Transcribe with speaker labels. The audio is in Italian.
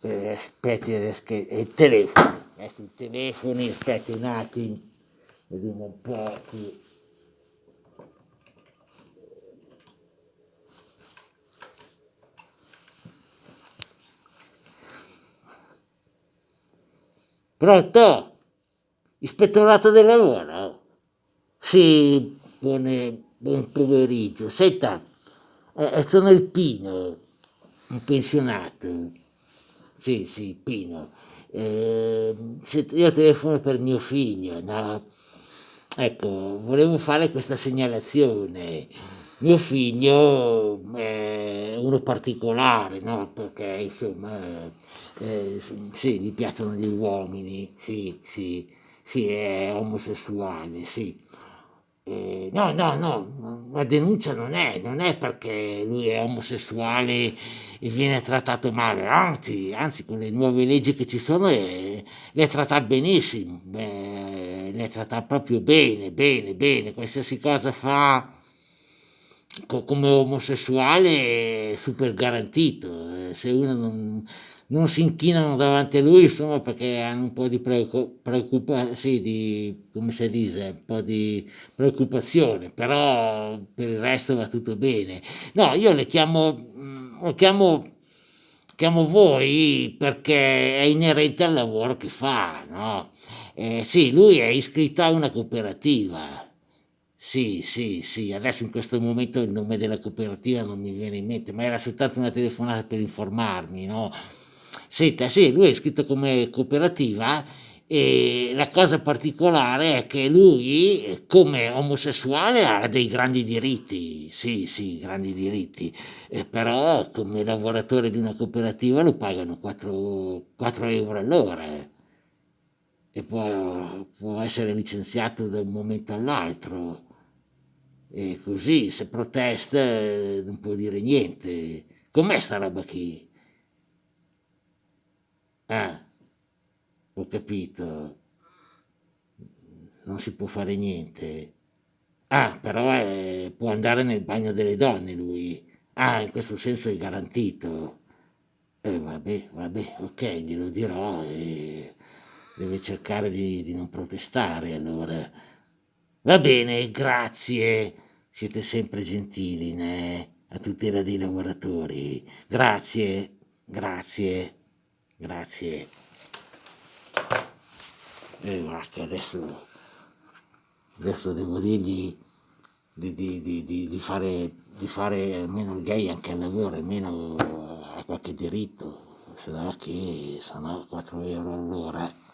Speaker 1: Aspetti, il telefono, adesso i telefoni, aspetti un attimo, vediamo un po' qui. Pronto? Ispettorato del lavoro? Sì, buon pomeriggio. Senta, sono il Pino, un pensionato. Sì, sì, Pino. Io telefono per mio figlio, no? Ecco, volevo fare questa segnalazione. Mio figlio è uno particolare, no? Perché insomma, sì, gli piacciono gli uomini, sì, sì, sì, è omosessuale, sì. No, no, no, la denuncia non è perché lui è omosessuale e viene trattato male, anzi, con le nuove leggi che ci sono le tratta benissimo, le tratta proprio bene, bene, bene, qualsiasi cosa fa come omosessuale è super garantito. Se uno non si inchinano davanti a lui, insomma, perché hanno un po' di sì, come si dice, un po' di preoccupazione, però per il resto va tutto bene. No, io chiamo voi perché è inerente al lavoro che fa, no? Sì, lui è iscritto a una cooperativa. Sì, sì, sì, adesso in questo momento il nome della cooperativa non mi viene in mente, ma era soltanto una telefonata per informarmi, no? Senta, sì, lui è iscritto come cooperativa e la cosa particolare è che lui, come omosessuale, ha dei grandi diritti, sì, sì, grandi diritti, però come lavoratore di una cooperativa lo pagano 4 euro all'ora e può essere licenziato da un momento all'altro. E così, se protesta, non può dire niente. Com'è sta roba qui? Ah, ho capito. Non si può fare niente. Ah, però può andare nel bagno delle donne lui. Ah, in questo senso è garantito. Vabbè, vabbè, ok, glielo dirò e deve cercare di non protestare allora. Va bene, grazie. Siete sempre gentili, né? A tutela dei lavoratori. Grazie, grazie, grazie. Va, che adesso devo dirgli di fare almeno il gay anche al lavoro, almeno ha qualche diritto, se no che sono 4 euro all'ora.